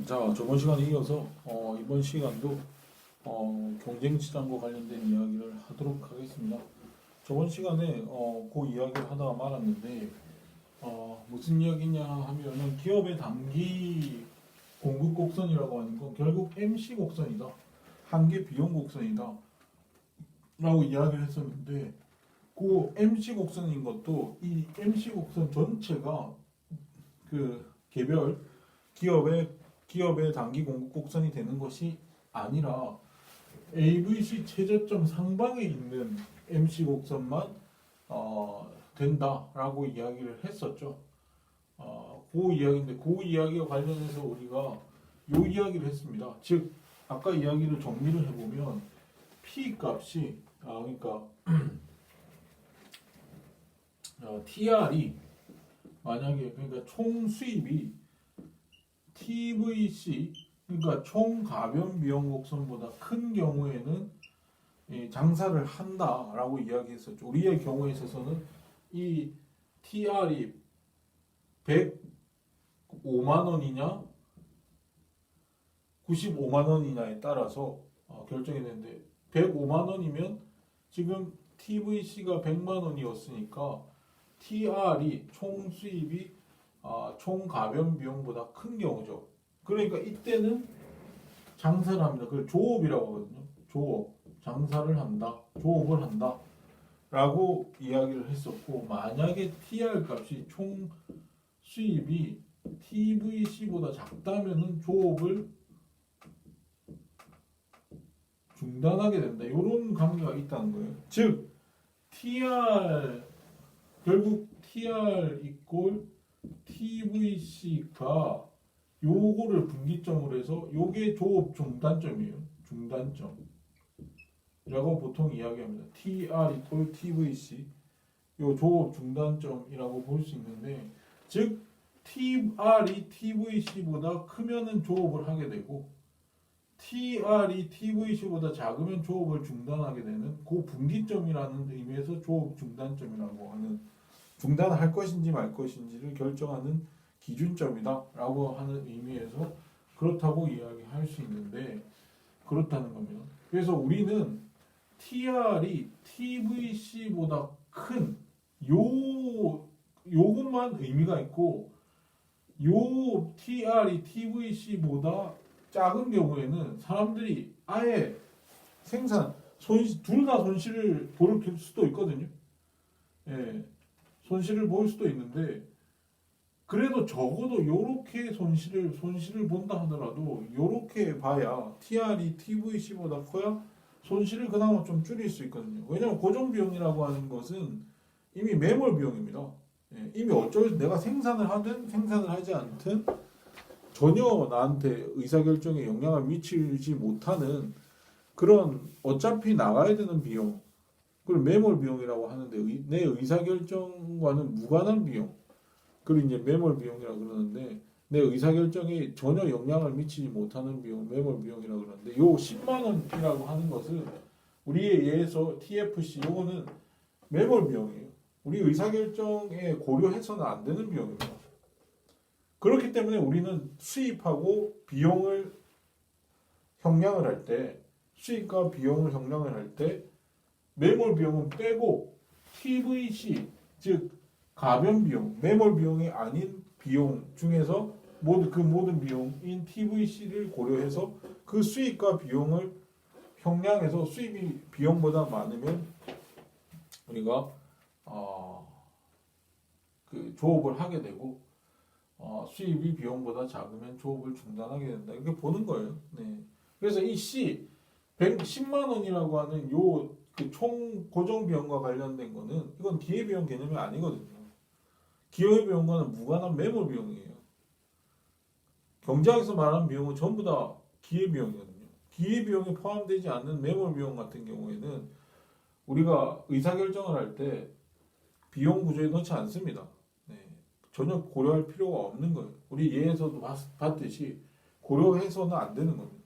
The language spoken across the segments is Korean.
자, 저번 시간에 이어서 이번 시간도 경쟁시장과 관련된 이야기를 하도록 하겠습니다. 저번 시간에 그 이야기를 하다가 말았는데 무슨 이야기냐 하면은 기업의 단기 공급 곡선이라고 하는 건 결국 MC 곡선이다. 한계 비용 곡선이다. 라고 이야기를 했었는데 그 MC 곡선인 것도 이 MC 곡선 전체가 그 개별 기업의 단기 공급 곡선이 되는 것이 아니라 AVC 최저점 상방에 있는 MC 곡선만 된다라고 이야기를 했었죠. 그 이야기인데 그 이야기와 관련해서 우리가 요 이야기를 했습니다. 즉 아까 이야기를 정리를 해보면 P 값이 그러니까 TR이 만약에 그러니까 총 수입이 TVC 그러니까 총 가변 비용 곡선보다 큰 경우에는 장사를 한다라고 이야기했었죠. 우리의 경우에 있어서는 이 TR이 105만 원이냐 95만 원이냐에 따라서 결정이 되는데 105만 원이면 지금 TVC가 100만 원이었으니까 TR이 총 수입이 총 가변 비용보다 큰 경우죠. 그러니까 이때는 장사를 합니다. 그걸 조업이라고 하거든요. 조업, 장사를 한다, 조업을 한다 라고 이야기를 했었고, 만약에 TR 값이 총 수입이 TVC보다 작다면은 조업을 중단하게 된다. 이런 관계가 있다는 거예요. 즉 TR 결국 TR 이꼴 TVC가 요거를 분기점으로 해서 요게 조업 중단점이에요. 중단점. 라고 보통 이야기합니다. TR 이꼴 TVC 요 조업 중단점이라고 볼 수 있는데 즉 TR이 TVC보다 크면은 조업을 하게 되고 TR이 TVC보다 작으면 조업을 중단하게 되는 그 분기점이라는 의미에서 조업 중단점이라고 하는 중단할 것인지 말 것인지를 결정하는 기준점이다라고 하는 의미에서 그렇다고 이야기할 수 있는데 그렇다는 겁니다. 그래서 우리는 TR이 TVC보다 큰 요것만 의미가 있고 요 TR이 TVC보다 작은 경우에는 사람들이 아예 생산 둘 다 손실을 볼 수도 있거든요. 예. 손실을 볼 수도 있는데 그래도 적어도 요렇게 손실을 본다 하더라도 요렇게 봐야 TR이 TVC보다 커야 손실을 그나마 좀 줄일 수 있거든요. 왜냐하면 고정 비용이라고 하는 것은 이미 매몰 비용입니다. 예, 이미 내가 생산을 하든 생산을 하지 않든 전혀 나한테 의사결정에 영향을 미치지 못하는 그런 어차피 나가야 되는 비용 그걸 매몰 비용이라고 하는데 내 의사결정과는 무관한 비용 그걸 이제 매몰 비용이라고 그러는데 내 의사결정에 전혀 영향을 미치지 못하는 비용 매몰 비용이라고 그러는데 요 10만 원이라고 하는 것은 우리에 의해서 TFC 요거는 매몰 비용이에요. 우리 의사결정에 고려해서는 안 되는 비용입니다. 그렇기 때문에 우리는 수입하고 비용을 형량을 할 때 수입과 비용을 형량을 할 때 매몰 비용은 빼고 TVC 즉 가변 비용, 매몰 비용이 아닌 비용 중에서 모든 비용인 TVC를 고려해서 그 수입과 비용을 형량해서 수입이 비용보다 많으면 우리가 그 조업을 하게 되고 수입이 비용보다 작으면 조업을 중단하게 된다. 이렇게 보는 거예요. 네. 그래서 이 C 110만 원이라고 하는 요 그 총 고정 비용과 관련된 거는 이건 기회 비용 개념이 아니거든요. 기회 비용과는 무관한 매몰 비용이에요. 경제학에서 말하는 비용은 전부 다 기회 비용이거든요. 기회 비용에 포함되지 않는 매몰 비용 같은 경우에는 우리가 의사결정을 할 때 비용 구조에 넣지 않습니다. 네. 전혀 고려할 필요가 없는 거예요. 우리 예에서도 봤듯이 고려해서는 안 되는 겁니다.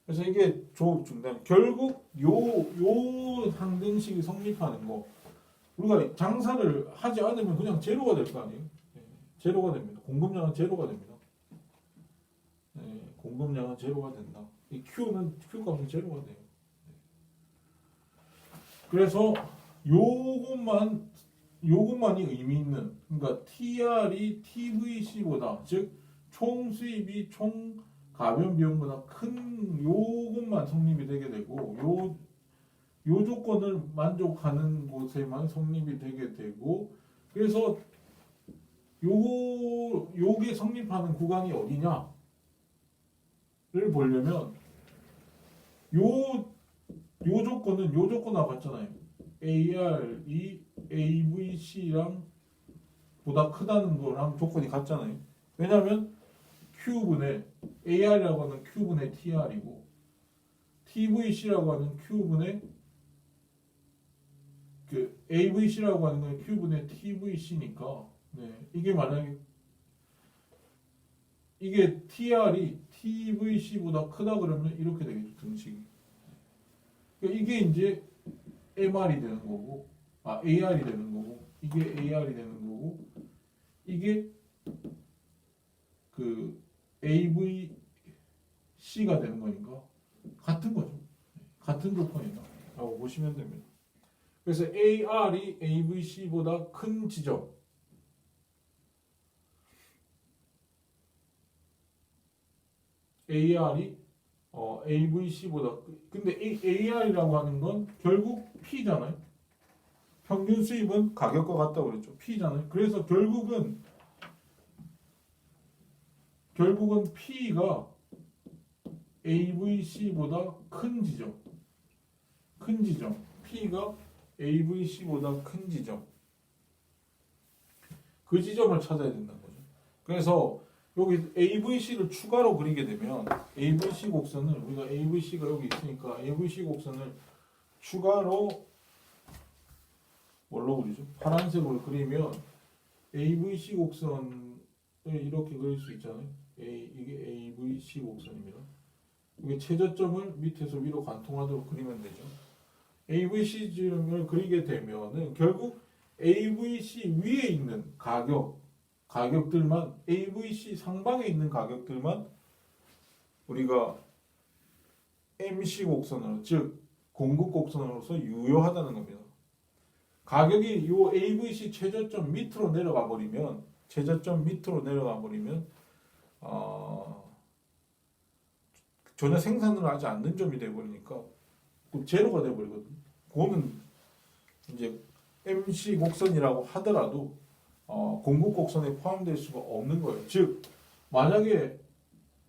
그래서 이게 조업 중단 결국 요 상등식이 성립하는 거 우리가 장사를 하지 않으면 그냥 제로가 될 거 아니에요. 네. 제로가 됩니다. 공급량은 제로가 됩니다. 공급량은 제로가 된다. 이 Q 값은 제로가 돼요. 그래서 요것만이 의미 있는, 그러니까 TR이 TVC보다, 즉 총 수입이 총 가변 비용보다 큰 요것만 성립이 되게 되고, 요 조건을 만족하는 곳에만 성립이 되게 되고, 그래서 요게 성립하는 구간이 어디냐를 보려면 요 조건하고 같잖아요. AR이 AVC랑 보다 크다는 거랑 조건이 같잖아요. 왜냐하면 Q분의 AR이라고 하는 Q분의 TR이고 TVC라고 하는 Q분의 그 AVC라고 하는 건 Q분의 TVC니까 이게 만약에 이게 TR이 TVC보다 크다 그러면 이렇게 되겠죠. 등식이. 그러니까 이게 이제 MR이 되는 거고, AR이 되는 거고, 이게 AR이 되는 거고, 이게 그 AVC가 되는 거니까 같은 거죠. 같은 조건이다 라고 보시면 됩니다. 그래서 AR이 AVC보다 큰 지점, AR이 AVC보다 근데 AR이라고 하는 건 결국 P잖아요. 평균 수입은 가격과 같다고 그랬죠. P잖아요. 그래서 결국은 P가 AVC보다 큰 지점. P가 AVC보다 큰 지점. 그 지점을 찾아야 된다는 거죠. 그래서 여기 AVC를 추가로 그리게 되면 AVC 곡선을 우리가 AVC가 여기 있으니까 AVC 곡선을 추가로 뭘로 그리죠? 파란색으로 그리면 AVC 곡선을 이렇게 그릴 수 있잖아요. 이게 AVC 곡선입니다. 이게 최저점을 밑에서 위로 관통하도록 그리면 되죠. AVC 지점을 그리게 되면은 결국 AVC 위에 있는 가격들만 AVC 상방에 있는 가격들만 우리가 MC 곡선으로 즉 공급 곡선으로서 유효하다는 겁니다. 가격이 요 AVC 최저점 밑으로 내려가 버리면 전혀 생산을 하지 않는 점이 돼 버리니까 제로가 돼 버리거든. 그거는 이제 MC 곡선이라고 하더라도 공급 곡선에 포함될 수가 없는 거예요. 즉 만약에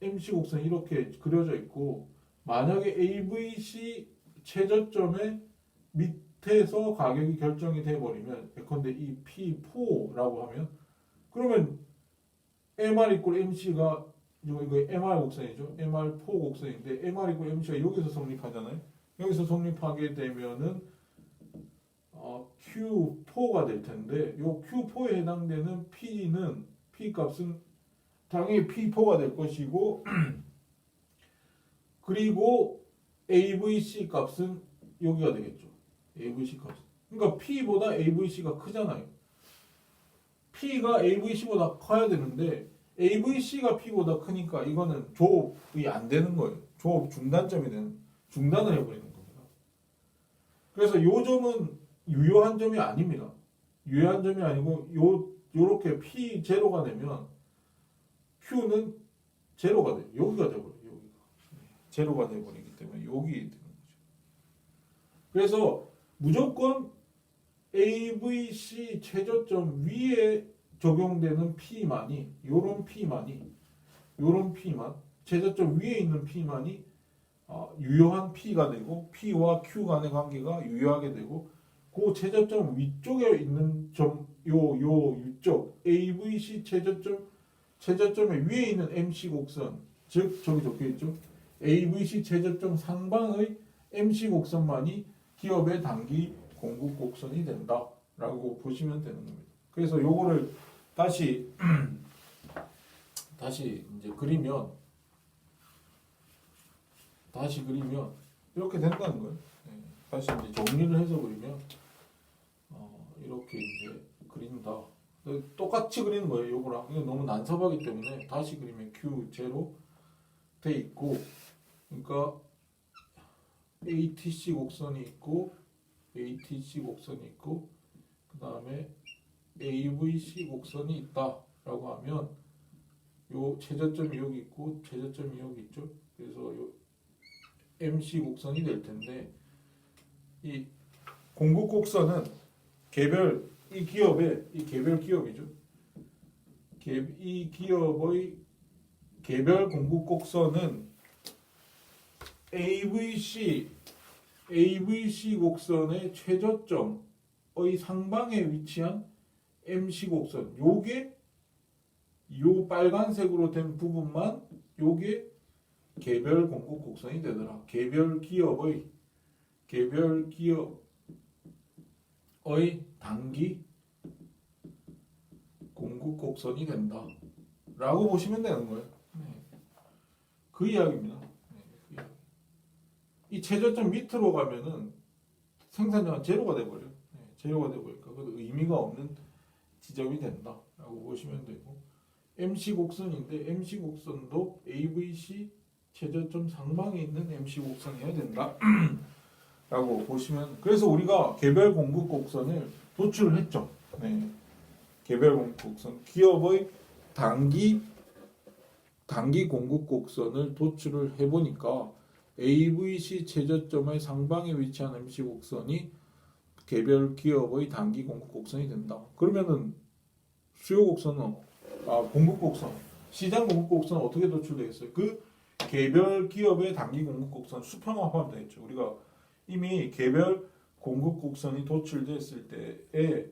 MC 곡선이 이렇게 그려져 있고 만약에 AVC 최저점의 밑에서 가격이 결정이 돼 버리면 예컨대 이 P4라고 하면 그러면 MR 이꼴 MC가 이거 MR 곡선이죠. MR4 곡선인데 MR 이꼴 MC가 여기서 성립하잖아요. 여기서 성립하게 되면은 Q4가 될 텐데 요 Q4에 해당되는 P 값은 당연히 P4가 될 것이고 그리고 AVC 값은 여기가 되겠죠. AVC 값. 그러니까 P보다 AVC가 크잖아요. P가 AVC보다 커야 되는데 AVC가 P보다 크니까 이거는 조업이 안 되는 거예요. 조업 중단을 해버리는 겁니다. 그래서 요 점은 유효한 점이 아닙니다. 유효한 점이 아니고 요렇게 P 제로가 되면 Q는 제로가 돼요. 여기가 돼버려요. 여기가 제로가 돼버리기 때문에 여기 되는 거죠. 그래서 무조건 AVC 최저점 위에 적용되는 P만이 요런 P만 최저점 위에 있는 P만이 유효한 P가 되고 P와 Q 간의 관계가 유효하게 되고 그 최저점 위쪽에 있는 점 요 위쪽 AVC 최저점의 위에 있는 MC 곡선 즉 저기 적혀 있죠. AVC 최저점 상방의 MC 곡선만이 기업의 단기 공급 곡선이 된다라고 보시면 되는 겁니다. 그래서 요거를 다시 이제 그리면 이렇게 된다는 거예요. 다시 이제 정리를 해서 그리면 이렇게 이제 그린다. 똑같이 그리는 거예요. 요거랑 이거 너무 난삽하기 때문에 다시 그리면 Q0 돼 있고, 그러니까 ATC 곡선이 있고, ATC 곡선이 있고, 그 다음에 AVC 곡선이 있다라고 하면 요 최저점이 여기 있고 최저점이 여기 있죠. 그래서 요 MC 곡선이 될 텐데, 이 공급 곡선은 개별 이 기업의 이 개별 기업이죠. 이 기업의 개별 공급 곡선은 AVC 곡선의 최저점의 상방에 위치한 MC 곡선, 요게 요 빨간색으로 된 부분만 요게 개별 공급 곡선이 되더라. 개별 기업의 단기 공급 곡선이 된다 라고 보시면 되는 거예요. 그 이야기입니다. 그 이야기. 이 최저점 밑으로 가면은 생산량은 제로가 돼버려요. 제로가 돼버리니까 그 의미가 없는 지점이 된다라고 보시면 되고, MC 곡선인데 MC 곡선도 AVC 최저점 상방에 있는 MC 곡선이어야 된다 라고 보시면, 그래서 우리가 개별 공급 곡선을 도출을 했죠. 개별 공급 곡선, 기업의 단기 공급 곡선을 도출을 해보니까 AVC 최저점의 상방에 위치한 MC 곡선이 개별 기업의 단기 공급 곡선이 된다. 그러면은 수요 곡선은 공급 곡선, 시장 공급 곡선은 어떻게 도출되겠어요? 그 개별 기업의 단기 공급 곡선 수평합하면 되겠죠. 우리가 이미 개별 공급 곡선이 도출됐을 때에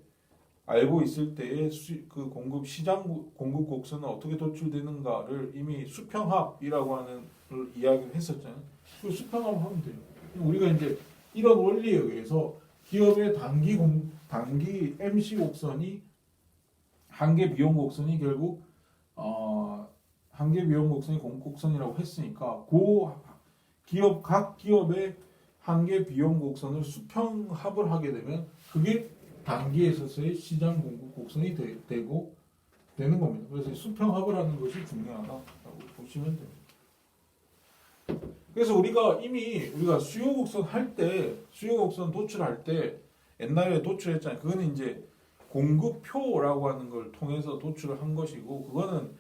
알고 있을 때에 그 공급 시장 공급 곡선은 어떻게 도출되는가를 이미 수평합이라고 하는 걸 이야기를 했었잖아요. 그 수평합을 하면 돼요. 우리가 이제 이런 원리에 의해서 기업의 단기 MC 곡선이 한계 비용 곡선이 결국 한계 비용 곡선이 공급 곡선이라고 했으니까 각 기업의 한계 비용 곡선을 수평합을 하게 되면 그게 단기에 있어서의 시장 공급 곡선이 되고 되는 겁니다. 그래서 수평합을 하는 것이 중요하다고 보시면 됩니다. 그래서 우리가 수요 곡선 도출할 때 옛날에 도출했잖아요. 그거는 이제 공급표라고 하는 걸 통해서 도출을 한 것이고, 그거는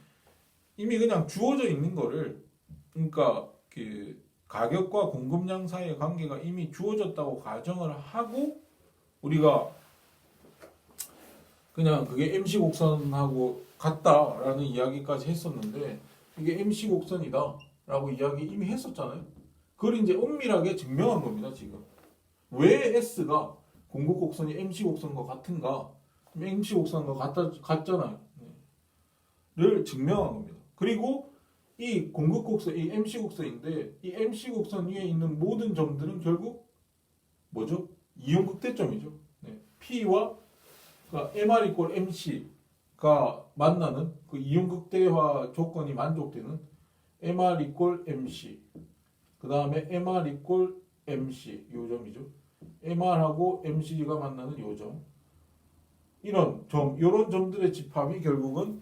이미 그냥 주어져 있는 거를, 그러니까 그 가격과 공급량 사이의 관계가 이미 주어졌다고 가정을 하고 우리가 그냥 그게 MC 곡선하고 같다라는 이야기까지 했었는데, 이게 MC 곡선이다라고 이야기 이미 했었잖아요. 그걸 이제 엄밀하게 증명한 겁니다. 지금 왜 S가 공급 곡선이 MC 곡선과 같은가? MC 곡선과 같잖아요. 를 증명한 겁니다. 그리고 이 공급 곡선, 이 MC 곡선인데, 이 MC 곡선 위에 있는 모든 점들은 결국 뭐죠? 이용극대점이죠. P와 그러니까 MR = MC가 만나는 그 이용극대화 조건이 만족되는 MR = MC, 그 다음에 MR = MC 요 점이죠. MR하고 MC가 만나는 요 점, 이런 점들의 집합이 결국은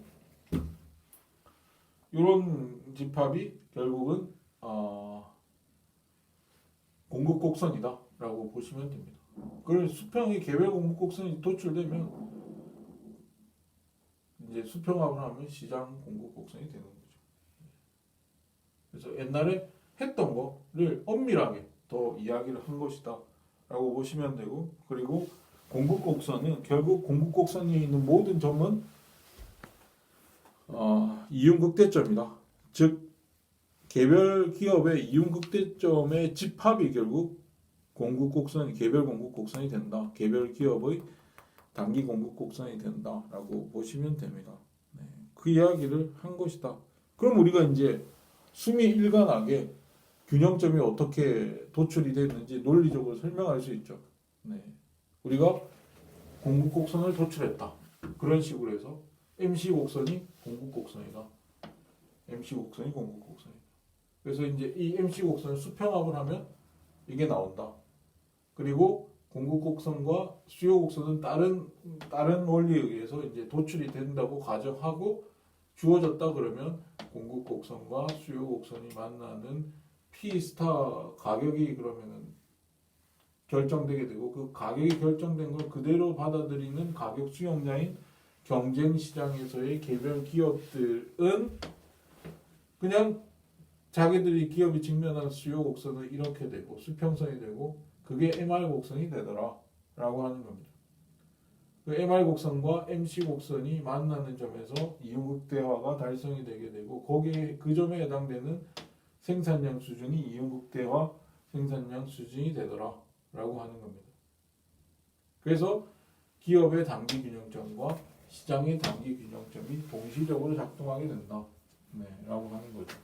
공급 곡선이다라고 보시면 됩니다. 그래서 수평의 개별 공급 곡선이 도출되면 이제 수평합을 하면 시장 공급 곡선이 되는 거죠. 그래서 옛날에 했던 거를 엄밀하게 더 이야기를 한 것이다라고 보시면 되고, 그리고 공급 곡선은 결국 공급 곡선 위에 있는 모든 점은 이윤극대점이다. 즉 개별 기업의 이윤극대점의 집합이 결국 개별 공급 곡선이 된다. 개별 기업의 단기 공급 곡선이 된다라고 보시면 됩니다. 그 이야기를 한 것이다. 그럼 우리가 이제 수미일관하게 균형점이 어떻게 도출이 되는지 논리적으로 설명할 수 있죠. 우리가 공급 곡선을 도출했다. 그런 식으로 해서 MC 곡선이 공급 곡선이다. MC 곡선이 공급 곡선이다. 그래서 이제 이 MC 곡선을 수평합을 하면 이게 나온다. 그리고 공급 곡선과 수요 곡선은 다른 원리에 의해서 이제 도출이 된다고 가정하고 주어졌다 그러면 공급 곡선과 수요 곡선이 만나는 P 스타 가격이 그러면은 결정되게 되고 그 가격이 결정된 걸 그대로 받아들이는 가격 수용자인 경쟁 시장에서의 개별 기업들은 그냥 자기들이 기업이 직면한 수요 곡선은 이렇게 되고 수평선이 되고 그게 MR 곡선이 되더라 라고 하는 겁니다. 그 MR 곡선과 MC 곡선이 만나는 점에서 이윤극대화가 달성이 되게 되고 거기에 그 점에 해당되는 생산량 수준이 이윤극대화 생산량 수준이 되더라 라고 하는 겁니다. 그래서 기업의 단기 균형점과 시장의 단기 균형점이 동시적으로 작동하게 된다. 네, 라고 하는 거죠.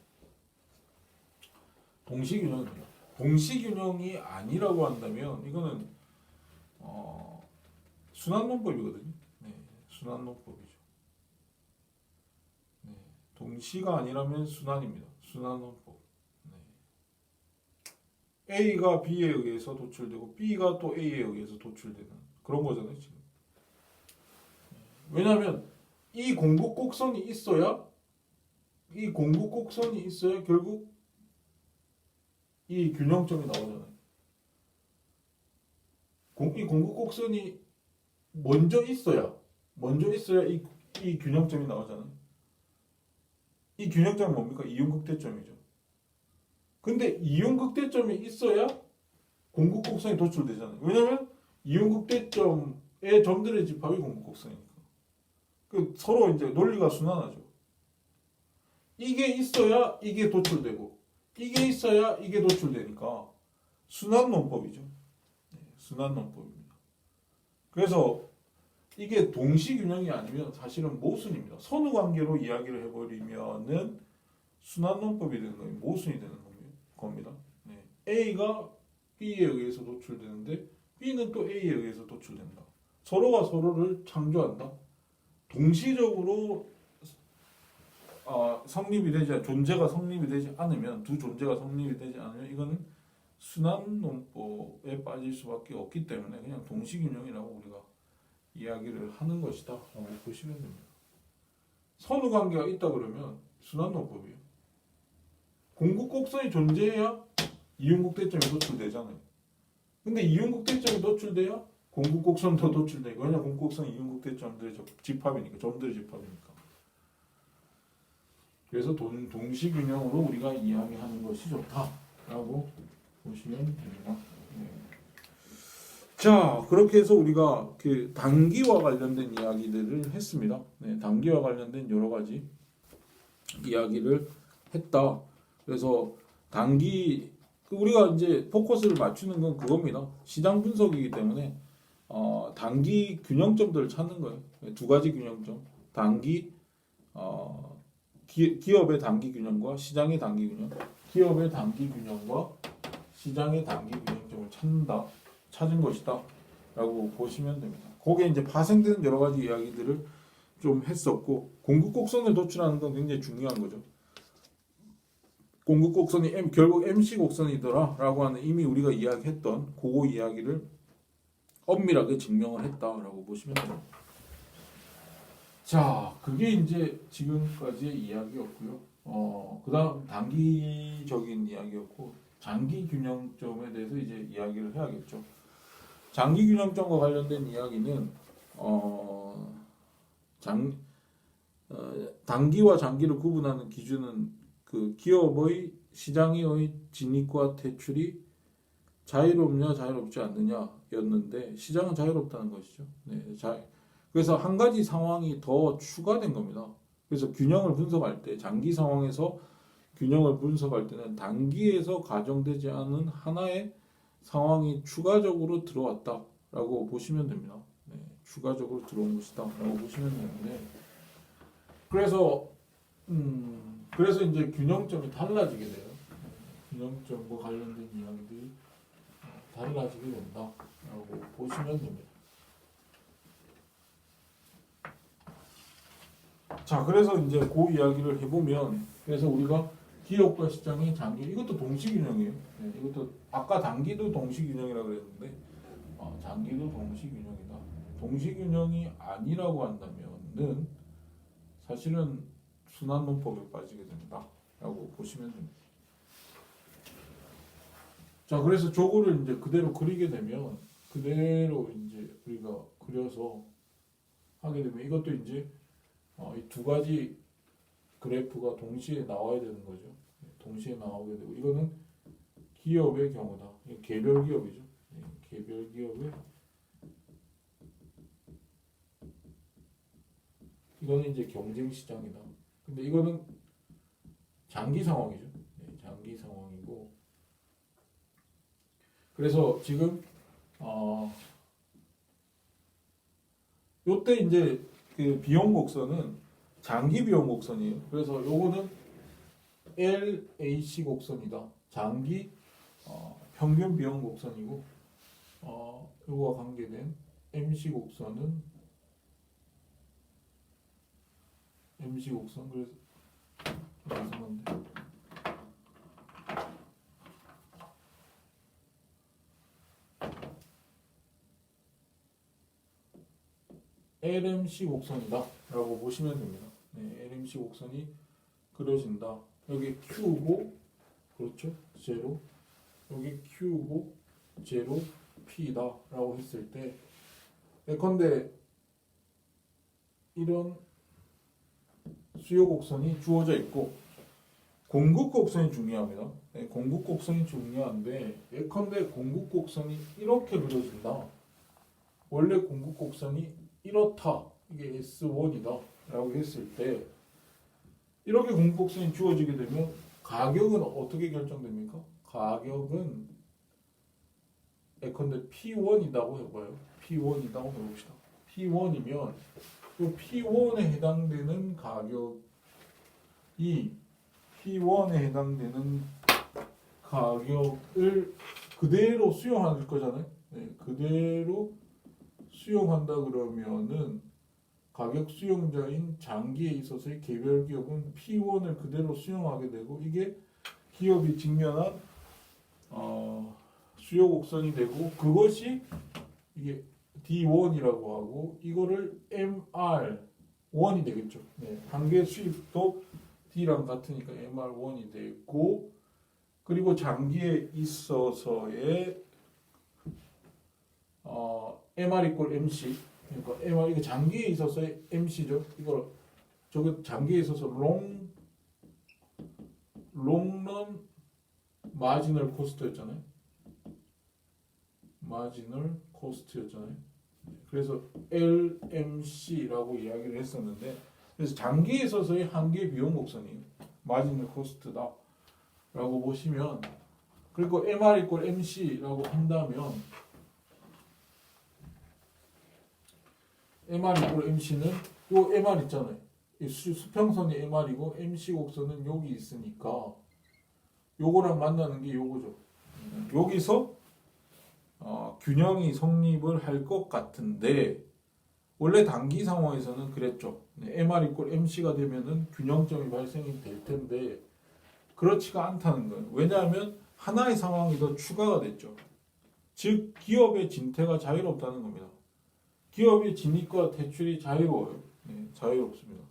동시균형입니다. 동시균형이 아니라고 한다면 이거는 순환론법이거든요. 네, 순환론법이죠. 네, 동시가 아니라면 순환입니다. 순환론법. 네. A가 B에 의해서 도출되고 B가 또 A에 의해서 도출되는 그런 거잖아요. 지금. 왜냐하면 이 공급 곡선이 있어야 결국 이 균형점이 나오잖아요. 이 공급 곡선이 먼저 있어야 이 균형점이 나오잖아요. 이 균형점은 뭡니까? 이윤극대점이죠. 근데 이윤극대점이 있어야 공급 곡선이 도출되잖아요. 왜냐면 이윤극대점의 점들의 집합이 공급 곡선이니까. 그 서로 이제 논리가 순환하죠. 이게 있어야 이게 도출되고 이게 있어야 이게 도출되니까 순환론법이죠. 네, 순환론법입니다. 그래서 이게 동시균형이 아니면 사실은 모순입니다. 선후관계로 이야기를 해버리면은 순환론법이 되는 거예요. 모순이 되는 겁니다. 네. A가 B에 의해서 도출되는데 B는 또 A에 의해서 도출된다. 서로가 서로를 창조한다. 동시적으로 존재가 성립이 되지 않으면 두 존재가 성립이 되지 않으면 이거는 순환론법에 빠질 수밖에 없기 때문에 그냥 동시균형이라고 우리가 이야기를 하는 것이다 라고 보시면 됩니다. 선후관계가 있다 그러면 순환론법이에요. 공급곡선이 존재해야 이윤극대점이 도출되잖아요. 근데 이윤극대점이 도출돼야 공급곡선도 도출되고 왜냐 공급곡선이 이윤극대점들의 집합이니까 점들의 집합이니까. 그래서 동시균형으로 우리가 이야기하는 것이 좋다라고 보시면 됩니다. 네. 자, 그렇게 해서 우리가 그 단기와 관련된 이야기들을 했습니다. 네, 단기와 관련된 여러 가지 이야기를 했다. 그래서 단기 우리가 이제 포커스를 맞추는 건 그겁니다. 시장 분석이기 때문에 단기 균형점들을 찾는 거예요. 두 가지 균형점, 단기 기업의 단기 균형과 시장의 단기 균형, 기업의 단기 균형과 시장의 단기 균형점을 찾은 것이다라고 보시면 됩니다. 거기에 이제 파생되는 여러 가지 이야기들을 좀 했었고 공급 곡선을 도출하는 건 굉장히 중요한 거죠. 공급 곡선이 결국 MC 곡선이더라라고 하는 이미 우리가 이야기했던 그 이야기를 엄밀하게 증명을 했다라고 보시면 됩니다. 자, 그게 이제 지금까지의 이야기였고요. 그다음 단기적인 이야기였고 장기 균형점에 대해서 이제 이야기를 해야겠죠. 장기 균형점과 관련된 이야기는 단기와 장기를 구분하는 기준은 그 기업의 시장의 진입과 퇴출이 자유롭냐 자유롭지 않느냐였는데 시장은 자유롭다는 것이죠. 네, 그래서 한 가지 상황이 더 추가된 겁니다. 그래서 균형을 분석할 때 장기 상황에서 균형을 분석할 때는 단기에서 가정되지 않은 하나의 상황이 추가적으로 들어왔다라고 보시면 됩니다. 네, 추가적으로 들어온 것이다라고 보시면 되는데 그래서 이제 균형점이 달라지게 돼요. 균형점과 관련된 이야기들이 달라지게 된다라고 보시면 됩니다. 자, 그래서 이제 그 이야기를 해보면 그래서 우리가 기업과 시장의 장기 이것도 동시균형이에요. 네, 이것도 아까 단기도 동시균형이라고 그랬는데 장기도 동시균형이다. 동시균형이 아니라고 한다면은 사실은 순환론법에 빠지게 된다라고 보시면 됩니다. 자, 그래서 저거를 이제 그대로 그리게 되면 그대로 이제 우리가 그려서 하게 되면 이것도 이제 이 두 가지 그래프가 동시에 나와야 되는 거죠. 동시에 나오게 되고 이거는 기업의 경우다. 개별 기업이죠. 개별 기업의 이거는 이제 경쟁 시장이다. 근데 이거는 장기 상황이죠. 장기 상황이고 그래서 지금 요때 이제 그 비용 곡선은 장기 비용 곡선이에요. 그래서 요거는 LAC 곡선이다. 장기 평균 비용 곡선이고 요거와 관계된 MC 곡선은 MC 곡선 그래서 죄송한데 LMC 곡선이다 라고 보시면 됩니다. 네, LMC 곡선이 그려진다. 여기 Q고 그렇죠? 제로 여기 Q고 제로 P다 라고 했을 때 예컨대 이런 수요 곡선이 주어져 있고 공급 곡선이 중요합니다. 네, 공급 곡선이 중요한데 예컨대 공급 곡선이 이렇게 그려진다. 원래 공급 곡선이 이렇다. 이게 S1이다 라고 했을 때 이렇게 공급 곡선이 주어지게 되면 가격은 어떻게 결정됩니까? 가격은 예컨대 P1이라고 해봐요. P1이라고 해봅시다. P1이면 그 P1에 해당되는 가격이 P1에 해당되는 가격을 그대로 수용할 거잖아요. 네, 그대로 수용한다 그러면은 가격 수용자인 장기에 있어서의 개별 기업은 P1을 그대로 수용하게 되고 이게 기업이 직면한 수요 곡선이 되고 그것이 이게 D1이라고 하고 이거를 MR1이 되겠죠. 네, 한개 수입도 D랑 같으니까 MR1이 되고 그리고 장기에 있어서의 MR 이꼴 MC 그러니까 MR 이거 장기에 있어서의 MC죠. 이걸 저거 장기에 있어서 롱런 마지널 코스트였잖아요. 마지널 코스트였잖아요. 그래서 LMC라고 이야기를 했었는데 그래서 장기에 있어서의 한계 비용 곡선이 마지널 코스트다 라고 보시면 그리고 MR 이꼴 MC라고 한다면 MR 이꼴 MC는 요 MR 있잖아요. 이 수평선이 MR이고 MC 곡선은 여기 있으니까 요거랑 만나는 게 요거죠. 여기서 균형이 성립을 할 것 같은데 원래 단기 상황에서는 그랬죠. MR 이꼴 MC가 되면은 균형점이 발생이 될 텐데 그렇지가 않다는 거예요. 왜냐하면 하나의 상황이 더 추가가 됐죠. 즉 기업의 진퇴가 자유롭다는 겁니다. 기업의 진입과 퇴출이 자유로워요. 네, 자유롭습니다.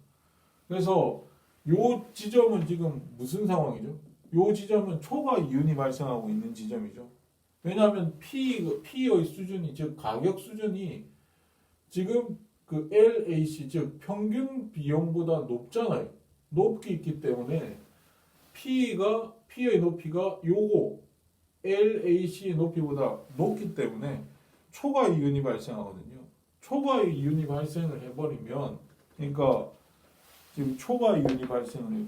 그래서 요 지점은 지금 무슨 상황이죠? 요 지점은 초과 이윤이 발생하고 있는 지점이죠. 왜냐하면 P의 수준이 즉 가격 수준이 지금 그 LAC 즉 평균 비용보다 높잖아요. 높게 있기 때문에 P의 높이가 요거 LAC의 높이보다 높기 때문에 초과 이윤이 발생하거든요. 초과 이윤이 발생을 해버리면 그러니까 지금 초과 이윤이 발생을 해요.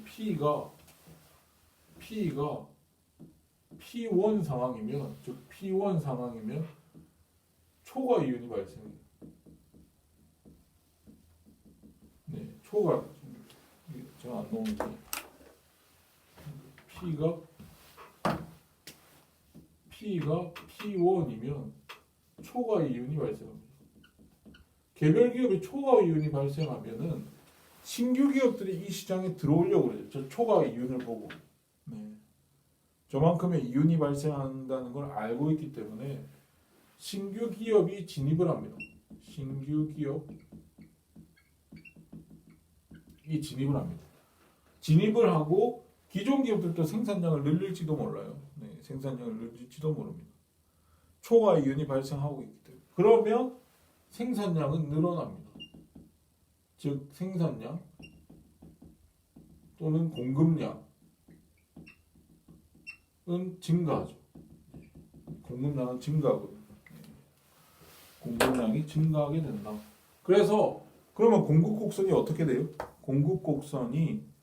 P가 P1 상황이면 즉 P1 상황이면 초과 이윤이 발생해요. 네, 초과 제가 안 넣으니까 P가 P1이면 초과 이윤이 발생합니다. 개별 기업에 초과 이윤이 발생하면은 신규 기업들이 이 시장에 들어오려고 그래요. 저 초과 이윤을 보고. 네. 저만큼의 이윤이 발생한다는 걸 알고 있기 때문에 신규 기업이 진입을 합니다. 신규 기업이 진입을 합니다. 진입을 하고 기존 기업들도 생산량을 늘릴지도 몰라요. 네, 생산량을 늘릴지도 모릅니다. 초과 이윤이 발생하고 있기 때문에. 그러면 생산량은 늘어납니다. 즉 생산량 또는 공급량은 증가하죠. 공급량은 증가하거든요. 공급량이 증가하게 된다. 그래서 그러면 공급 곡선이 어떻게 돼요? 공급 곡선이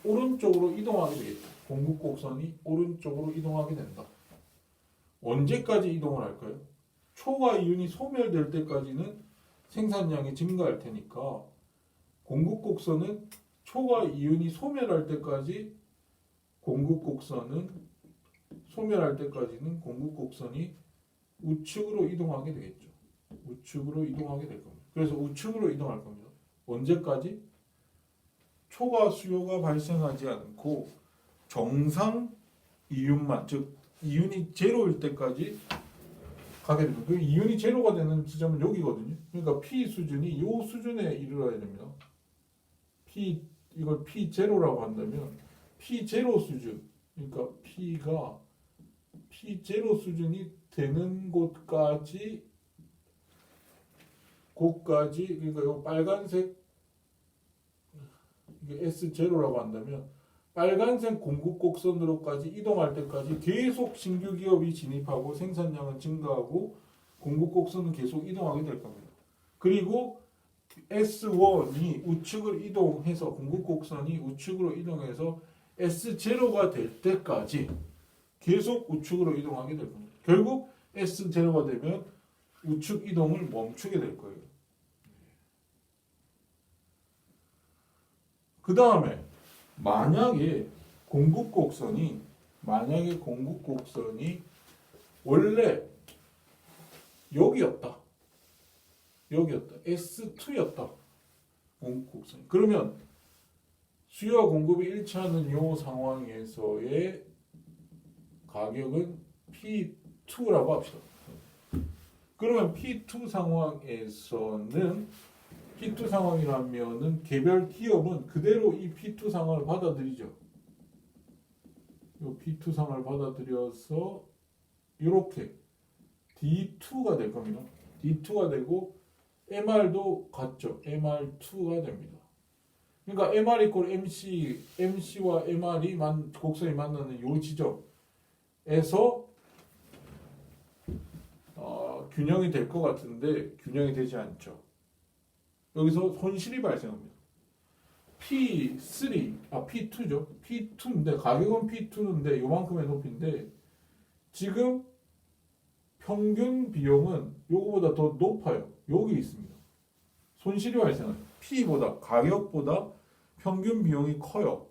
오른쪽으로 이동하게 되겠죠. 공급 곡선이 오른쪽으로 이동하게 된다. 언제까지 이동을 할까요? 초과 이윤이 소멸될 때까지는 생산량이 증가할 테니까 공급 곡선은 초과 이윤이 소멸할 때까지 공급 곡선은 우측으로 이동하게 되겠죠. 우측으로 이동하게 될 겁니다. 그래서 우측으로 이동할 겁니다. 언제까지? 초과 수요가 발생하지 않고 정상 이윤만, 즉 이윤이 제로일 때까지 가게 됩니다. 그 이윤이 제로가 되는 지점은 여기거든요. 그러니까 P 수준이 이 수준에 이르러야 됩니다. 이걸 P 제로라고 한다면 P 제로 수준, 그러니까 P 제로 수준이 되는 곳까지 그러니까 이 빨간색 이게 S0라고 한다면 빨간색 공급 곡선으로까지 이동할 때까지 계속 신규 기업이 진입하고 생산량은 증가하고 공급 곡선은 계속 이동하게 될 겁니다. 그리고 S1이 우측을 이동해서 공급 곡선이 우측으로 이동해서 S0가 될 때까지 계속 우측으로 이동하게 될 겁니다. 결국 S0가 되면 우측 이동을 멈추게 될 거예요. 그 다음에 만약에 공급 곡선이 원래 여기였다. S2였다. 공급 곡선이. 그러면 수요와 공급이 일치하는 이 상황에서의 가격은 P2라고 합시다. 그러면 P2 상황이라면은 개별 기업은 그대로 이 P2 상황을 받아들이죠. 이 P2 상황을 받아들여서 이렇게 D2가 될 겁니다. D2가 되고 MR도 같죠. MR2가 됩니다. 그러니까 MR 이퀄 MC와 MR이 곡선이 만나는 이 지점에서 균형이 될 것 같은데 균형이 되지 않죠. 여기서 손실이 발생합니다. P2죠. P2인데 가격은 P2인데 요만큼의 높이인데 지금 평균 비용은 요거보다 더 높아요. 여기 있습니다. 손실이 발생합니다. P보다 가격보다 평균 비용이 커요.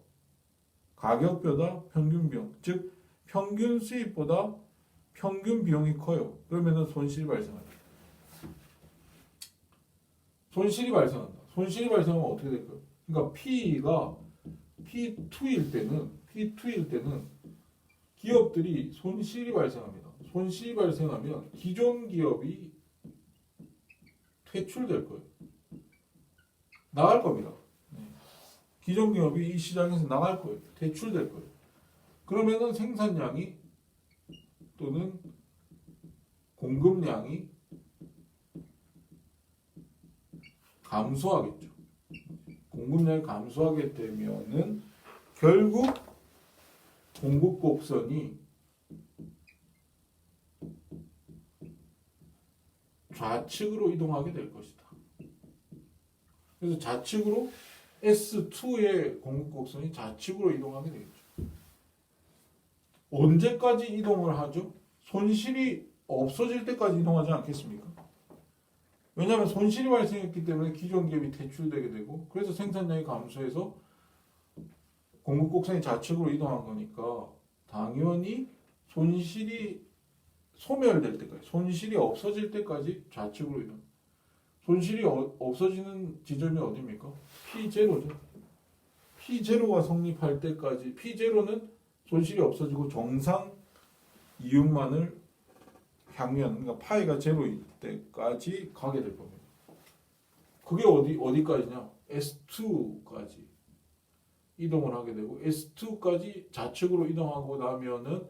가격보다 평균 비용, 즉 평균 수입보다 평균 비용이 커요. 그러면은 손실이 발생합니다. 손실이 발생하면 어떻게 될까요? 그러니까 P가 P2일 때는 기업들이 손실이 발생합니다. 손실이 발생하면 기존 기업이 퇴출될 거예요. 나갈 겁니다. 기존 기업이 이 시장에서 나갈 거예요. 퇴출될 거예요. 그러면은 생산량이 또는 공급량이 감소하겠죠. 공급량이 감소하게 되면은 결국 공급 곡선이 좌측으로 이동하게 될 것이다. 그래서 좌측으로 S2의 공급 곡선이 좌측으로 이동하게 되겠죠. 언제까지 이동을 하죠? 손실이 없어질 때까지 이동하지 않겠습니까? 왜냐하면 손실이 발생했기 때문에 기존 기업이 퇴출되게 되고 그래서 생산량이 감소해서 공급 곡선이 좌측으로 이동한 거니까 당연히 손실이 소멸될 때까지, 손실이 없어질 때까지 좌측으로 이동. 손실이 없어지는 지점이 어디입니까? P0죠. P0가 성립할 때까지, P0는 손실이 없어지고 정상 이윤만을 향유하는, 그러니까 파이가 제로일 때까지 가게 될 겁니다. 그게 어디까지냐? S2까지 이동을 하게 되고 S2까지 좌측으로 이동하고 나면은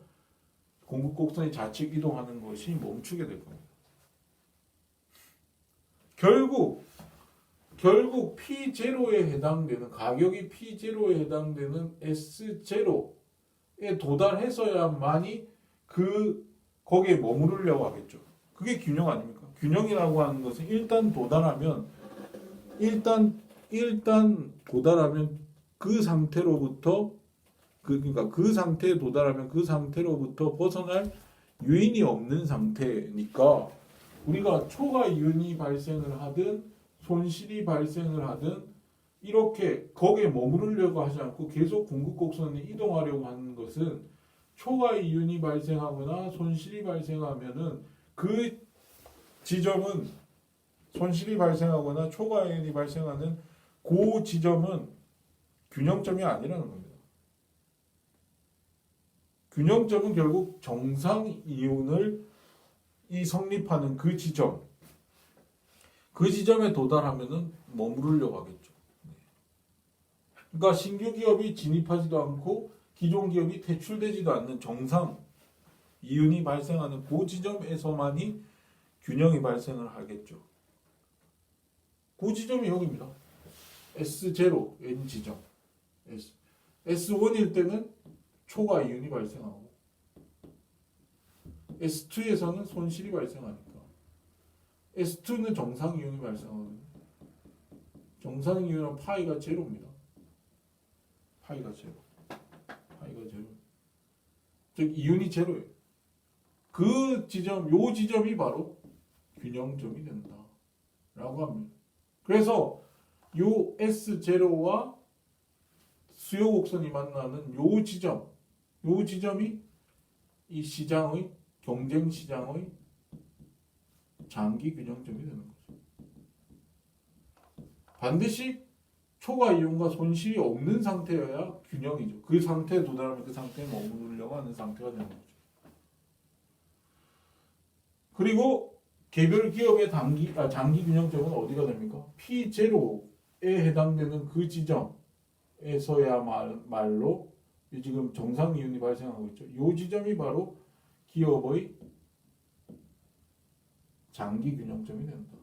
공급 곡선이 좌측 이동하는 것이 멈추게 될 겁니다. 결국 P0에 해당되는 가격이 P0에 해당되는 S0에 도달해서야만이 거기에 머무르려고 하겠죠. 그게 균형 아닙니까? 균형이라고 하는 것은 일단 도달하면 그 상태로부터 그러니까 그 상태에 도달하면 그 상태로부터 벗어날 유인이 없는 상태니까 우리가 초과 이윤이 발생을 하든 손실이 발생을 하든 이렇게 거기에 머무르려고 하지 않고 계속 공급 곡선에 이동하려고 하는 것은 초과 이윤이 발생하거나 손실이 발생하면은 그 지점은 손실이 발생하거나 초과 이윤이 발생하는 그 지점은 균형점이 아니라는 겁니다. 균형점은 결국 정상 이윤을 성립하는 그 지점에 도달하면은 머무르려고 하겠죠. 그러니까 신규 기업이 진입하지도 않고 기존 기업이 퇴출되지도 않는 정상 이윤이 발생하는 그 지점에서만이 균형이 발생을 하겠죠. 그 지점이 여기입니다. S0, N 지점. S1일 때는 초과 이윤이 발생하고 S2에서는 손실이 발생하니까 S2는 정상 이윤이 발생하거든요. 정상 이윤은 파이가 제로입니다. 파이가 제로. 즉 이윤이 제로예요. 요 지점이 바로 균형점이 된다라고 합니다. 그래서 요 S0와 수요 곡선이 만나는 요 지점이 이 시장의 경쟁 시장의 장기 균형점이 되는 거죠. 반드시 초과 이윤과 손실이 없는 상태여야 균형이죠. 그 상태에 도달하면 그 상태에 머무르려고 하는 상태가 되는 거죠. 그리고 개별 기업의 장기 균형점은 어디가 됩니까? P0에 해당되는 그 지점에서야말로 지금 정상 이윤이 발생하고 있죠. 이 지점이 바로 기업의 장기 균형점이 된다.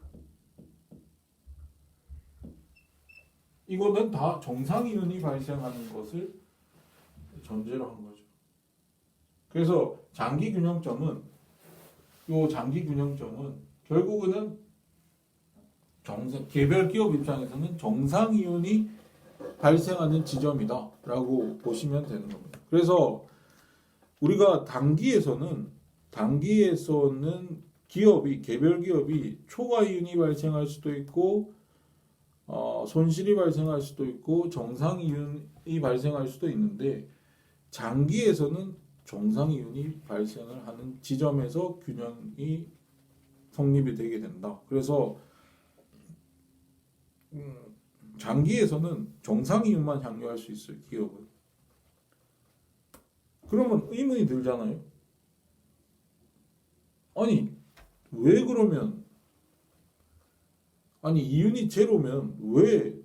이거는 다 정상 이윤이 발생하는 것을 전제로 한 거죠. 그래서 장기 균형점은 결국은 개별 기업 입장에서는 정상 이윤이 발생하는 지점이다라고 보시면 되는 겁니다. 그래서 우리가 단기에서는 개별 기업이 초과 이윤이 발생할 수도 있고 손실이 발생할 수도 있고 정상 이윤이 발생할 수도 있는데 장기에서는 정상 이윤이 발생을 하는 지점에서 균형이 성립이 되게 된다. 그래서 장기에서는 정상 이윤만 향유할 수 있어요. 기업은. 그러면 의문이 들잖아요. 아니 이윤이 제로면 왜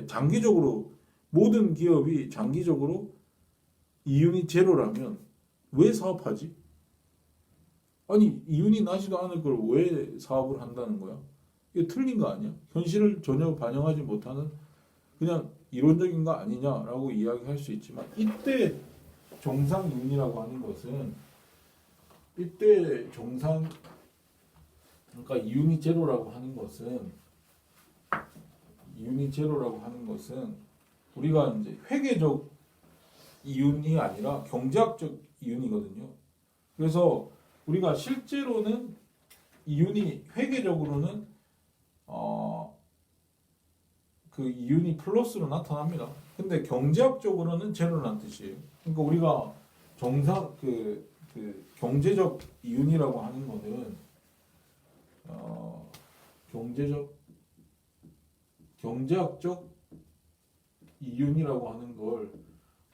장기적으로 모든 기업이 장기적으로 이윤이 제로라면 왜 사업하지? 아니 이윤이 나지도 않을 걸 왜 사업을 한다는 거야? 이게 틀린 거 아니야? 현실을 전혀 반영하지 못하는 그냥 이론적인 거 아니냐라고 이야기할 수 있지만 이때 정상 이윤이라고 하는 것은 그러니까 이윤이 제로라고 하는 것은 우리가 이제 회계적 이윤이 아니라 경제학적 이윤이거든요. 그래서 우리가 실제로는 이윤이 회계적으로는 그 이윤이 플러스로 나타납니다. 근데 경제학적으로는 제로라는 뜻이에요. 그러니까 우리가 그 경제적 이윤이라고 하는 거는 경제학적 이윤이라고 하는 걸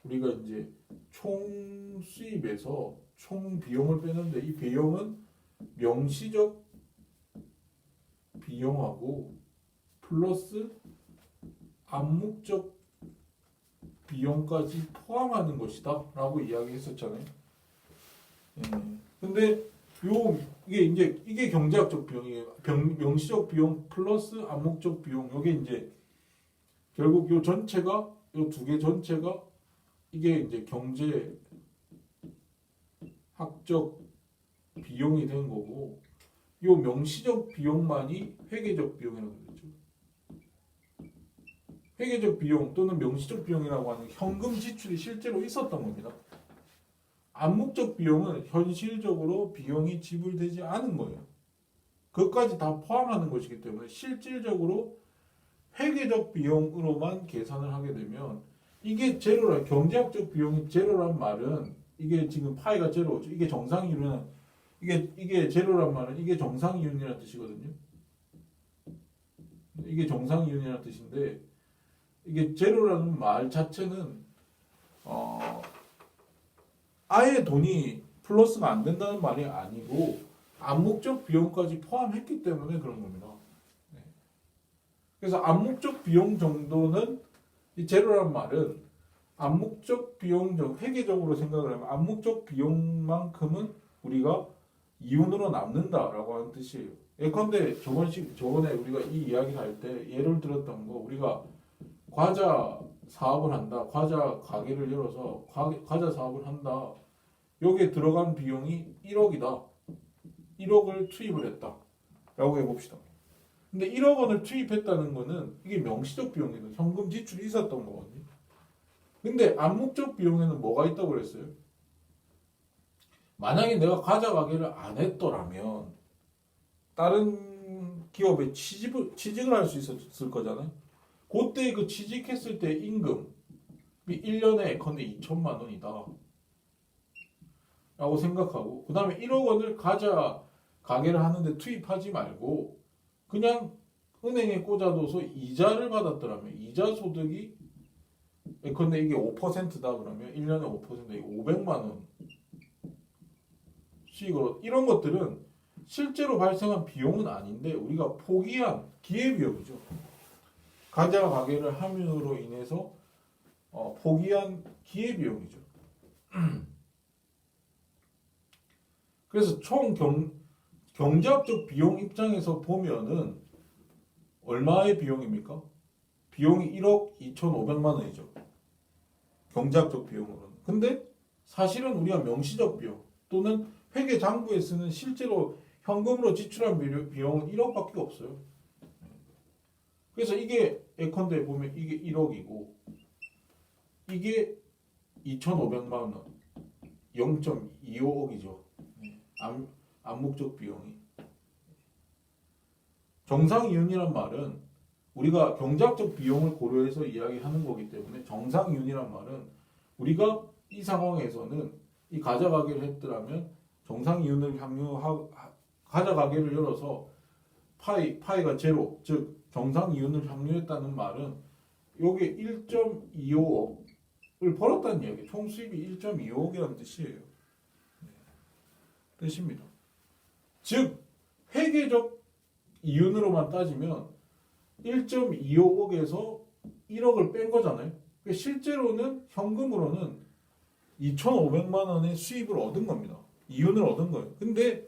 우리가 이제 총 수입에서 총 비용을 빼는데 이 비용은 명시적 비용하고 플러스 암묵적 비용까지 포함하는 것이다 라고 이야기했었잖아요. 예. 근데 이게 경제학적 비용이에요. 명시적 비용 플러스 암묵적 비용. 요게 이제 결국 요 전체가 요 두 개 전체가 이게 이제 경제학적 비용이 된 거고, 요 명시적 비용만이 회계적 비용이라고 그러죠. 회계적 비용 또는 명시적 비용이라고 하는 현금 지출이 실제로 있었던 겁니다. 암묵적 비용은 현실적으로 비용이 지불되지 않은 거예요. 그것까지 다 포함하는 것이기 때문에 실질적으로 회계적 비용으로만 계산을 하게 되면 이게 제로라, 경제학적 비용이 제로란 말은 이게 지금 파이가 제로죠. 이게 정상이윤은 이게 제로란 말은 이게 정상이윤이라는 뜻이거든요. 이게 정상이윤이라는 뜻인데, 이게 제로라는 말 자체는 아예 돈이 플러스가 안 된다는 말이 아니고 암묵적 비용까지 포함했기 때문에 그런 겁니다. 네. 그래서 암묵적 비용 정도는 이 제로란 말은 암묵적 비용 회계적으로 생각을 하면 암묵적 비용만큼은 우리가 이윤으로 남는다라고 하는 뜻이에요. 예컨대 저번에 우리가 이 이야기 할 때 예를 들었던 거, 우리가 과자 사업을 한다, 과자 가게를 열어서 과자 사업을 한다. 여기에 들어간 비용이 1억이다. 1억을 투입을 했다. 라고 해봅시다. 근데 1억 원을 투입했다는 거는 이게 명시적 비용이거든요. 현금 지출이 있었던 거거든요. 근데 암묵적 비용에는 뭐가 있다고 그랬어요? 만약에 내가 과자 가게를 안 했더라면 다른 기업에 취직을 할 수 있었을 거잖아요. 그때 그 취직했을 때 임금이 1년에 예컨대 2천만 원이다 라고 생각하고, 그 다음에 1억 원을 과자 가게를 하는데 투입하지 말고 그냥 은행에 꽂아둬서 이자를 받았더라면 이자 소득이 예컨대 이게 5%다 그러면 1년에 5%에 500만 원 수익으로, 이런 것들은 실제로 발생한 비용은 아닌데 우리가 포기한 기회비용이죠. 과자 가게를 함으로 인해서 포기한 기회비용이죠. 그래서 총 경제학적 비용 입장에서 보면은 얼마의 비용입니까? 비용이 1억 2,500만 원이죠. 경제학적 비용으로는. 근데 사실은 우리가 명시적 비용 또는 회계 장부에 쓰는 실제로 현금으로 지출한 비용은 1억밖에 없어요. 그래서 이게 예컨대 보면 이게 1억이고 이게 2,500만 원, 0.25억이죠. 암묵적 비용이. 정상이윤이란 말은 우리가 경제학적 비용을 고려해서 이야기하는 거기 때문에, 정상이윤이란 말은 우리가 이 상황에서는 이 과자 가게를 했더라면 정상이윤을 과자 가게를 열어서 파이가 제로, 즉 정상이윤을 합류했다는 말은 요게 1.25억을 벌었다는 이야기, 총 수입이 1.25억이라는 뜻이에요. 뜻입니다. 즉 회계적 이윤으로만 따지면 1.25억에서 1억을 뺀 거잖아요. 그러니까 실제로는 현금으로는 2,500만 원의 수입을 얻은 겁니다. 이윤을 얻은 거예요. 근데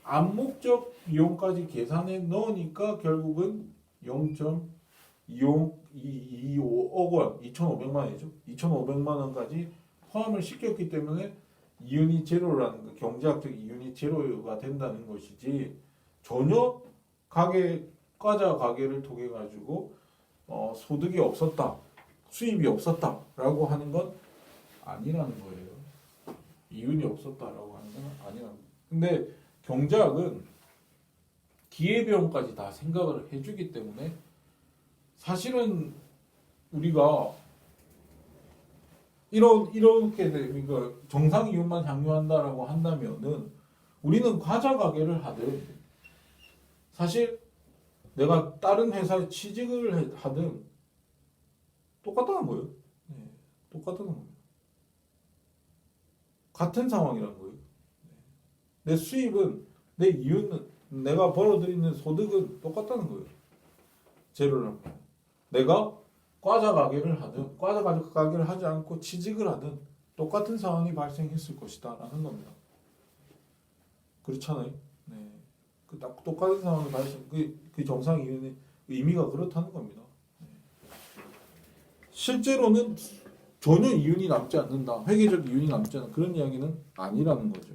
암묵적 비용까지 계산해 넣으니까 결국은 0.25억 원, 2,500만 원이죠. 2,500만 원까지 포함을 시켰기 때문에 이윤이 제로라는 거, 경제학적 이윤이 제로가 된다는 것이지, 전혀 과자 가게를 통해 가지고 소득이 없었다, 수입이 없었다라고 하는 건 아니라는 거예요. 이윤이 없었다라고 하는 건 아니라는 거예요. 근데 경제학은 기회비용까지 다 생각을 해주기 때문에 사실은 우리가 이렇게 그러니까 정상이윤만 향유한다라고 한다면은 우리는 과자 가게를 하든 사실 내가 다른 회사에 취직을 하든 똑같다는 거예요. 네, 똑같다는 겁니다. 같은 상황이라는 거예요. 내 수입은, 내 이윤은 내가 벌어들이는 소득은 똑같다는 거예요. 재료를 하면. 내가 과자 가게를 하든 과자 가게를 하지 않고 취직을 하든 똑같은 상황이 발생했을 것이다 라는 겁니다. 그렇잖아요. 네. 딱 똑같은 상황이 발생, 그 정상 이유는 의미가 그렇다는 겁니다. 네. 실제로는 전혀 이윤이 남지 않는다. 회계적 이윤이 남지 않는 그런 이야기는 아니라는 거죠.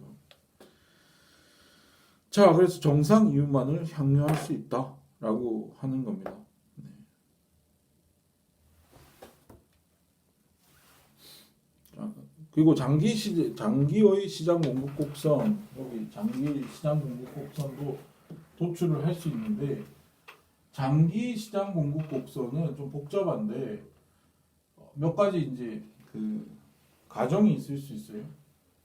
자, 그래서 정상 이윤만을 향유할 수 있다라고 하는 겁니다. 네. 자, 그리고 장기의 시장 공급 곡선, 여기 장기 시장 공급 곡선도 도출을 할 수 있는데, 장기 시장 공급 곡선은 좀 복잡한데 몇 가지 이제 그 가정이 있을 수 있어요.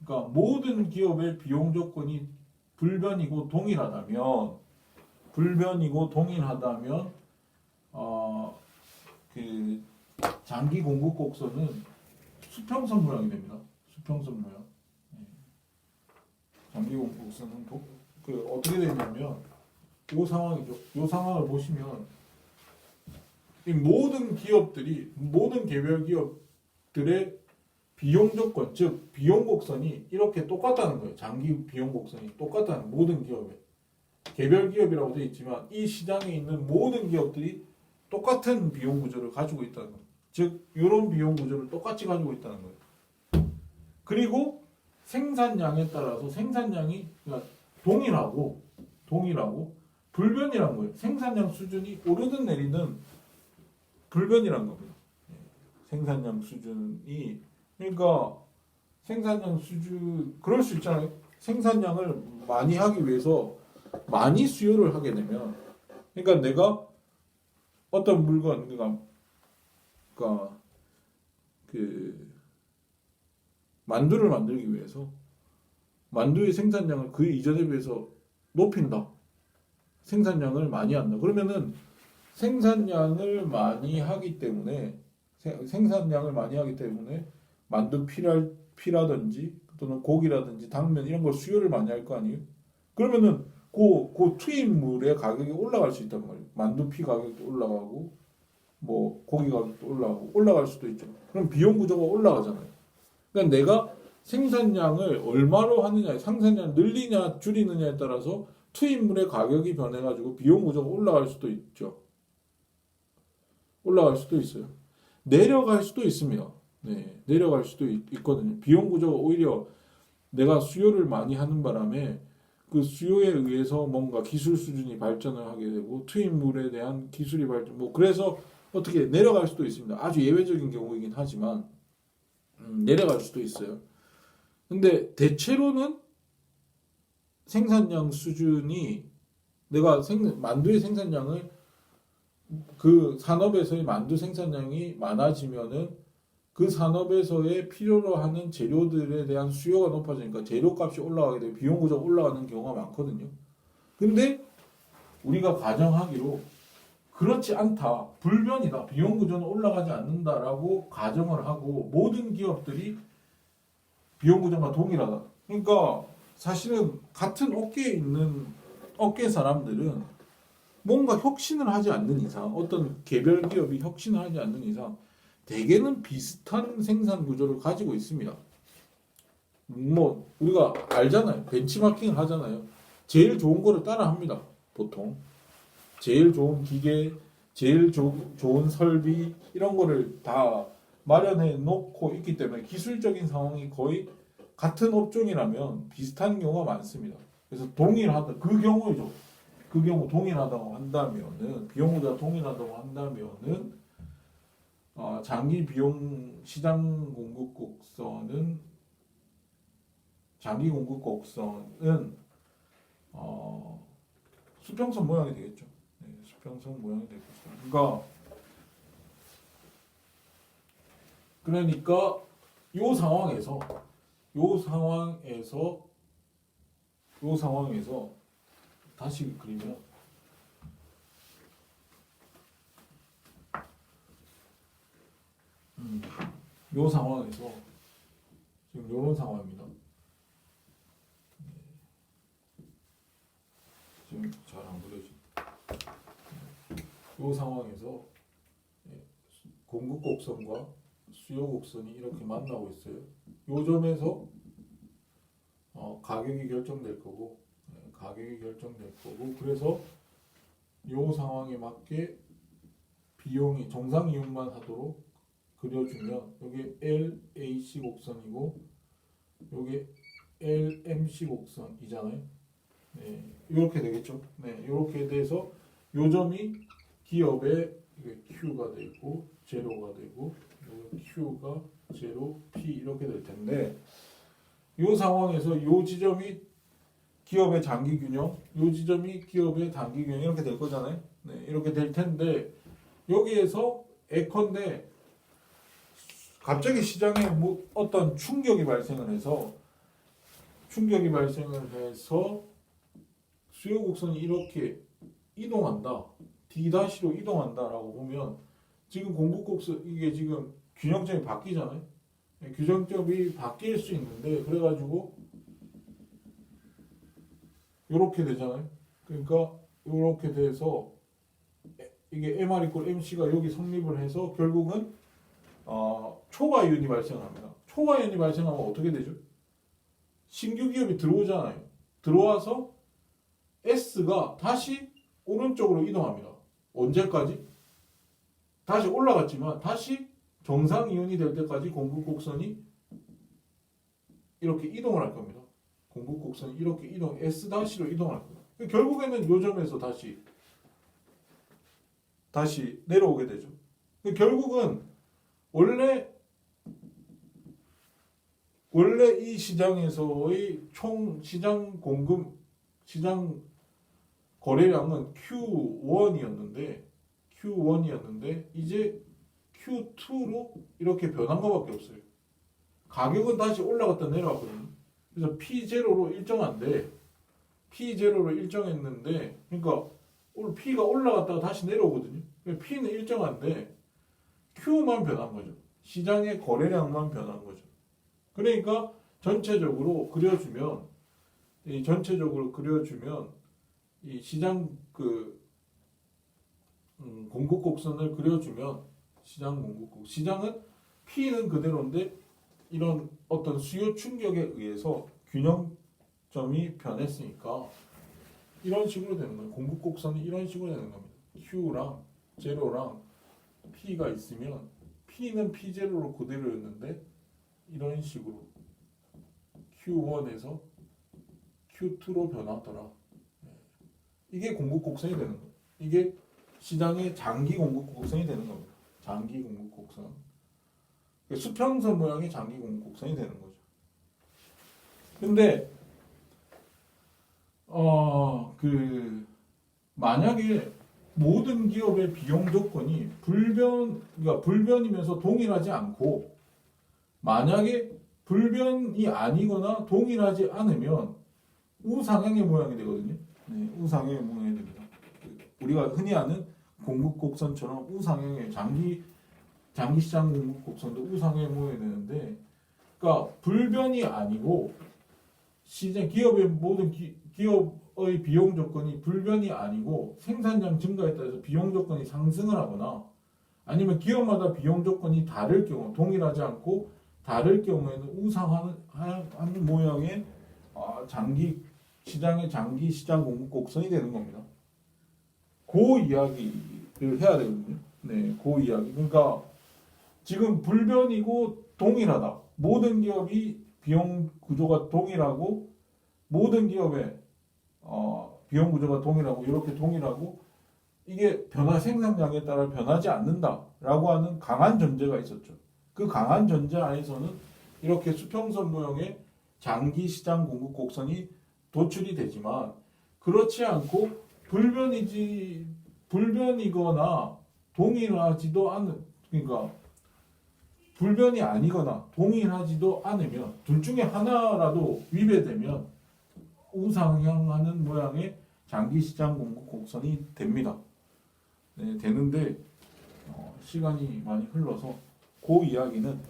그러니까 모든 기업의 비용 조건이 불변이고 동일하다면 그 장기 공급 곡선은 수평선 모양이 됩니다. 수평선 모양. 네. 장기 공급 곡선은 그 어떻게 되냐면 이 상황이죠. 이 상황을 보시면 이 모든 개별 기업들의 비용 조건, 즉 비용 곡선이 이렇게 똑같다는 거예요. 장기 비용 곡선이 똑같다는 모든 기업에. 개별 기업이라고 되어 있지만 이 시장에 있는 모든 기업들이 똑같은 비용 구조를 가지고 있다는 거예요. 즉 이런 비용 구조를 똑같이 가지고 있다는 거예요. 그리고 생산량에 따라서 생산량이 그러니까 동일하고 불변이란 거예요. 생산량 수준이 오르든 내리든 불변이란 겁니다. 생산량 수준이 그러니까 생산량 수준 그럴 수 있잖아요. 생산량을 많이 하기 위해서 많이 수요를 하게 되면 그러니까 내가 어떤 물건 그러니까 그 만두를 만들기 위해서 만두의 생산량을 그 이전에 비해서 높인다. 생산량을 많이 한다. 그러면은 생산량을 많이 하기 때문에 만두 피라든지 또는 고기라든지 당면 이런 걸 수요를 많이 할 거 아니에요? 그러면은 그 투입물의 가격이 올라갈 수 있단 말이에요. 만두 피 가격도 올라가고 뭐 고기 가격도 올라갈 수도 있죠. 그럼 비용 구조가 올라가잖아요. 그러니까 내가 생산량을 얼마로 하느냐, 생산량 늘리냐 줄이느냐에 따라서 투입물의 가격이 변해가지고 비용 구조가 올라갈 수도 있죠. 올라갈 수도 있어요. 내려갈 수도 있습니다. 네, 내려갈 수도 있거든요. 비용 구조가 오히려 내가 수요를 많이 하는 바람에 그 수요에 의해서 뭔가 기술 수준이 발전을 하게 되고 투입물에 대한 기술이 발전, 뭐 그래서 어떻게 내려갈 수도 있습니다. 아주 예외적인 경우이긴 하지만 내려갈 수도 있어요. 근데 대체로는 생산량 수준이 내가 만두의 생산량을 그 산업에서의 만두 생산량이 많아지면은 그 산업에서의 필요로 하는 재료들에 대한 수요가 높아지니까 재료값이 올라가게 되고 비용 구조가 올라가는 경우가 많거든요. 근데 우리가 가정하기로 그렇지 않다. 불변이다. 비용 구조는 올라가지 않는다라고 가정을 하고 모든 기업들이 비용 구조가 동일하다. 그러니까 사실은 같은 업계에 있는 업계 사람들은 뭔가 혁신을 하지 않는 이상, 어떤 개별 기업이 혁신을 하지 않는 이상 대개는 비슷한 생산 구조를 가지고 있습니다. 뭐 우리가 알잖아요. 벤치마킹을 하잖아요. 제일 좋은 거를 따라합니다. 보통 제일 좋은 기계, 제일 좋은 설비 이런 거를 다 마련해 놓고 있기 때문에 기술적인 상황이 거의 같은 업종이라면 비슷한 경우가 많습니다. 그래서 동일하다 그 경우이죠. 그 경우 동일하다고 한다면은 비용 구조가 동일하다고 한다면은 장기 비용 시장 공급 곡선은 수평선 모양이 되겠죠. 네, 수평선 모양이 될 것이다. 그러니까 요 상황에서 다시 그리면 요 상황에서 지금 요런 상황입니다. 지금 잘 안 그려지. 이 상황에서 공급 곡선과 수요 곡선이 이렇게 만나고 있어요. 이 점에서 가격이 결정될 거고, 그래서 이 상황에 맞게 비용이 정상 이용만 하도록 그려주면 여기 LAC 곡선이고 여기 LMC 곡선이잖아요. 네, 이렇게 되겠죠. 네, 이렇게 돼서 요 점이 기업의 Q가 되고 제로가 되고 Q가 제로 P 이렇게 될 텐데 이 상황에서 이 지점이 기업의 장기 균형, 이 지점이 기업의 단기 균형 이렇게 될 거잖아요. 네, 이렇게 될 텐데 여기에서 예컨대 갑자기 시장에 뭐 어떤 충격이 발생을 해서 수요 곡선이 이렇게 이동한다, D-로 이동한다라고 보면 지금 공급 곡선 이게 지금 균형점이 바뀌잖아요. 네, 균형점이 바뀔 수 있는데 그래가지고 이렇게 되잖아요. 그러니까 이렇게 돼서 이게 MR = MC가 여기 성립을 해서 결국은 초과이윤이 발생합니다. 초과이윤이 발생하면 어떻게 되죠? 신규 기업이 들어오잖아요. 들어와서 S가 다시 오른쪽으로 이동합니다. 언제까지? 다시 올라갔지만 다시 정상 이윤이 될 때까지 공급 곡선이 이렇게 이동을 할 겁니다. 공급 곡선이 이렇게 S-로 이동할 겁니다. 결국에는 이 점에서 다시 내려오게 되죠. 결국은 원래 이 시장에서의 총 시장 공급, 시장 거래량은 Q1이었는데 이제 Q2로 이렇게 변한 것밖에 없어요. 가격은 다시 올라갔다 내려왔거든요. 그래서 P0로 일정했는데 그러니까 P가 올라갔다가 다시 내려오거든요. P는 일정한데 Q만 변한 거죠. 시장의 거래량만 변한 거죠. 그러니까 전체적으로 그려주면 이 시장 공급 곡선을 그려주면 시장은 P는 그대로인데 이런 어떤 수요 충격에 의해서 균형점이 변했으니까 이런 식으로 되는 거예요. 공급 곡선이 이런 식으로 되는 겁니다. Q랑 제로랑 P가 있으면 P는 P0로 그대로였는데 이런 식으로 Q1에서 Q2로 변하더라. 이게 공급 곡선이 되는 거예요. 이게 시장의 장기 공급 곡선이 되는 겁니다. 장기 공급 곡선. 수평선 모양의 장기 공급 곡선이 되는 거죠. 근데 만약에 모든 기업의 비용 조건이 불변이면서 동일하지 않고 만약에 불변이 아니거나 동일하지 않으면 우상향의 모양이 되거든요. 네, 우상향의 모양이 됩니다. 우리가 흔히 아는 공급 곡선처럼 우상향의 장기 시장 공급 곡선도 우상향의 모양이 되는데, 그러니까 불변이 아니고 시장 기업의 모든 기업의 비용 조건이 불변이 아니고 생산량 증가에 따라서 비용 조건이 상승을 하거나 아니면 기업마다 비용 조건이 다를 경우 동일하지 않고 다를 경우에는 우상하는 모양의 시장의 장기 시장 공급 곡선이 되는 겁니다. 그 이야기를 해야 되거든요. 네, 그 이야기. 그러니까 지금 불변이고 동일하다. 모든 기업이 비용 구조가 동일하고 모든 기업의 비용 구조가 동일하고 이렇게 동일하고 이게 생산량에 따라 변하지 않는다라고 하는 강한 전제가 있었죠. 그 강한 전제 안에서는 이렇게 수평선 모형의 장기 시장 공급 곡선이 도출이 되지만 그렇지 않고 불변이거나 동일하지도 않은, 그러니까 불변이 아니거나 동일하지도 않으면 둘 중에 하나라도 위배되면 우상향하는 모양의 장기 시장 공급 곡선이 됩니다. 네, 되는데 시간이 많이 흘러서 그 이야기는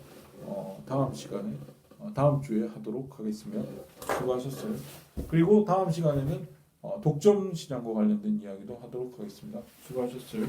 다음 주에 하도록 하겠습니다. 수고하셨어요. 그리고 다음 시간에는 독점 시장과 관련된 이야기도 하도록 하겠습니다. 수고하셨어요.